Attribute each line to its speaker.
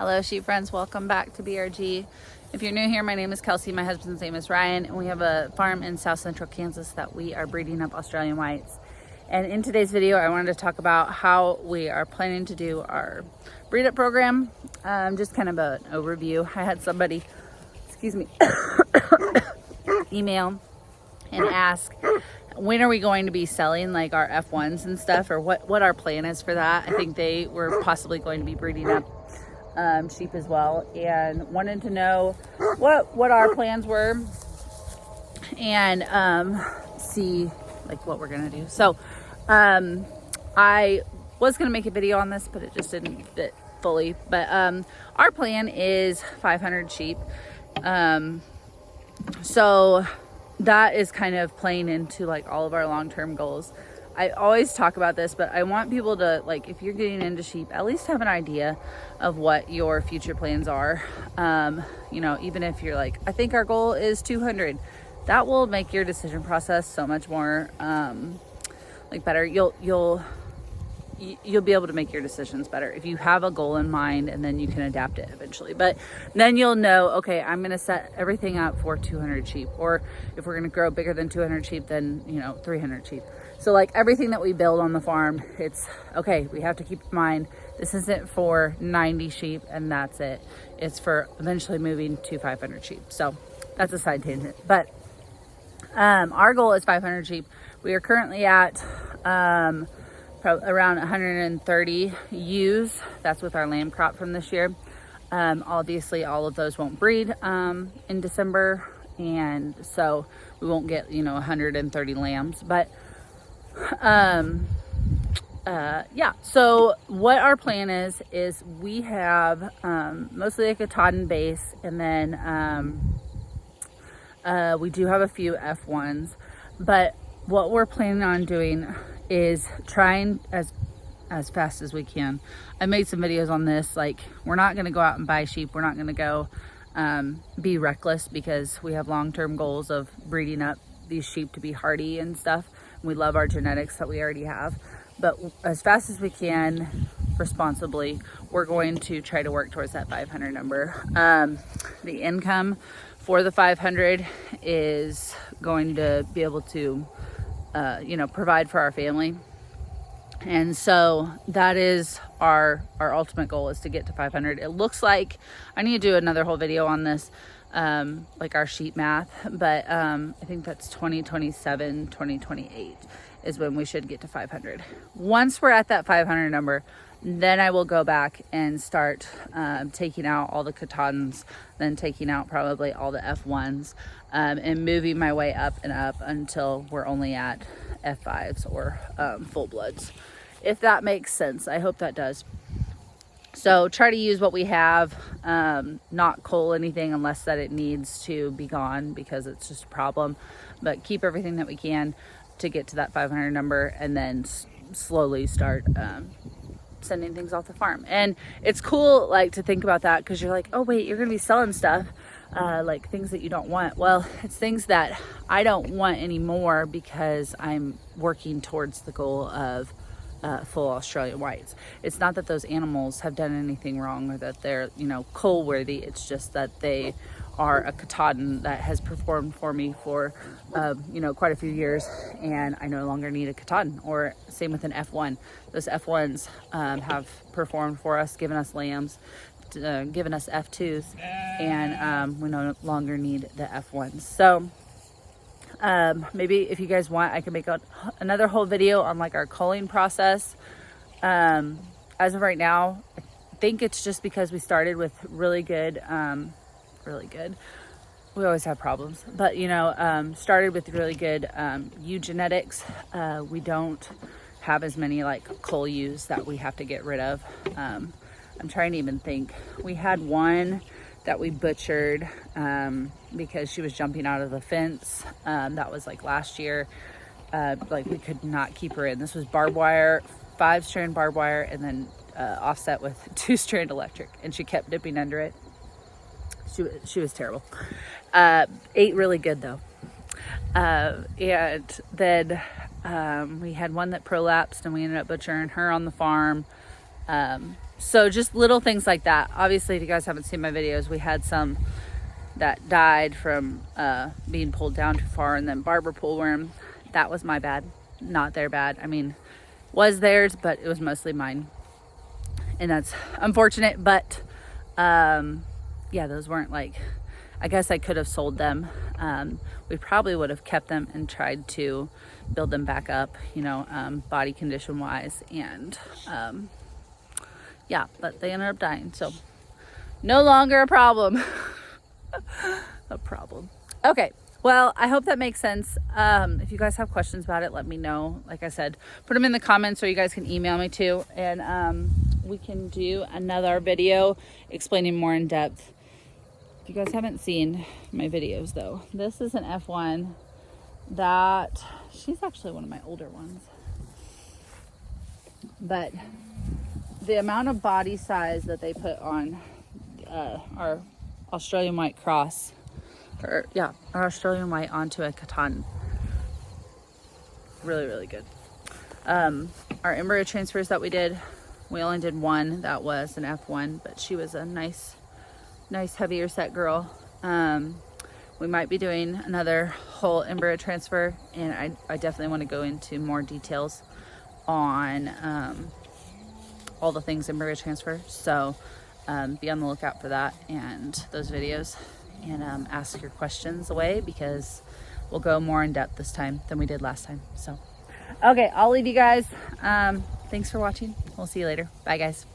Speaker 1: Hello sheep friends, welcome back to BRG. If you're new here, my name is Kelsey, my husband's name is Ryan, and we have a farm in south central Kansas that we are breeding up Australian whites. And in today's video, I wanted to talk about how we are planning to do our breed up program. Just kind of an overview. I had somebody, excuse me, email and ask, when are we going to be selling like our F1s and stuff, or what our plan is for that. I think they were possibly going to be breeding up sheep as well, and wanted to know what our plans were and see like what we're gonna do. So I was gonna make a video on this, but it just didn't fit fully. But our plan is 500 sheep, so that is kind of playing into like all of our long-term goals. I always talk about this, but I want people to, like, if you're getting into sheep, at least have an idea of what your future plans are. You know, even if you're like, I think our goal is 200, that will make your decision process so much more like better. You'll be able to make your decisions better if you have a goal in mind, and then you can adapt it eventually. But then you'll know, okay, I'm going to set everything up for 200 sheep, or if we're going to grow bigger than 200 sheep, then, you know, 300 sheep. So like everything that we build on the farm, it's okay, we have to keep in mind, this isn't for 90 sheep and that's it. It's for eventually moving to 500 sheep. So that's a side tangent. But our goal is 500 sheep. We are currently at around 130 ewes. That's with our lamb crop from this year. Obviously all of those won't breed in December, and so we won't get, you know, 130 lambs. But yeah, so what our plan is we have mostly like a Katahdin base, and then we do have a few F1s. But what we're planning on doing is trying as fast as we can. I made some videos on this. Like, we're not going to go out and buy sheep. We're not going to go be reckless, because we have long-term goals of breeding up these sheep to be hardy and stuff. We love our genetics that we already have, but as fast as we can, responsibly, we're going to try to work towards that 500 number. The income for the 500 is going to be able to you know, provide for our family. And so that is our ultimate goal, is to get to 500. It looks like I need to do another whole video on this, like our sheep math, but I think that's 2027, 2028 is when we should get to 500. Once we're at that 500 number, then I will go back and start taking out all the Katahdins, then taking out probably all the F1s, and moving my way up and up until we're only at F5s or full bloods, if that makes sense. I hope that does. So try to use what we have, not cull anything unless that it needs to be gone, because it's just a problem, but keep everything that we can to get to that 500 number, and then slowly start sending things off the farm. And it's cool, like, to think about that, because you're like, oh wait, you're gonna be selling stuff like things that you don't want. Well, it's things that I don't want anymore, because I'm working towards the goal of full Australian whites. It's not that those animals have done anything wrong, or that they're, you know, cull worthy. It's just that they are a Katahdin that has performed for me for you know, quite a few years, and I no longer need a Katahdin. Or same with an F1. Those F1s have performed for us, given us lambs, given us F2s, and we no longer need the F1s. So maybe if you guys want, I can make another whole video on like our culling process. As of right now, I think it's just because we started with really good, we always have problems, but you know, started with really good ewe genetics. We don't have as many like cull ewes that we have to get rid of. I'm trying to even think. We had one that we butchered because she was jumping out of the fence. That was like last year. Like, we could not keep her in. This was barbed wire, 5-strand barbed wire, and then offset with 2-strand electric, and she kept dipping under it. She was terrible. Ate really good though. And then we had one that prolapsed, and we ended up butchering her on the farm. So just little things like that. Obviously, if you guys haven't seen my videos, we had some that died from being pulled down too far, and then barber pull worm. That was my bad, not their bad. I mean, was theirs, but it was mostly mine, and that's unfortunate. But yeah, those weren't like, I guess I could have sold them. We probably would have kept them and tried to build them back up, you know, body condition wise, and yeah, but they ended up dying, so no longer a problem. A problem. Okay, well, I hope that makes sense. If you guys have questions about it, let me know. Like I said, put them in the comments, or you guys can email me too, and we can do another video explaining more in depth. If you guys haven't seen my videos though, this is an F1 that, she's actually one of my older ones, but the amount of body size that they put on our Australian white cross, or yeah, our Australian white onto a Katahdin, really, really good. Our embryo transfers that we did, we only did one that was an F1, but she was a nice heavier set girl. We might be doing another whole embryo transfer, and I definitely want to go into more details on all the things embryo transfer, so be on the lookout for that and those videos, and ask your questions away, because we'll go more in depth this time than we did last time. So okay, I'll leave you guys. Thanks for watching. We'll see you later. Bye guys.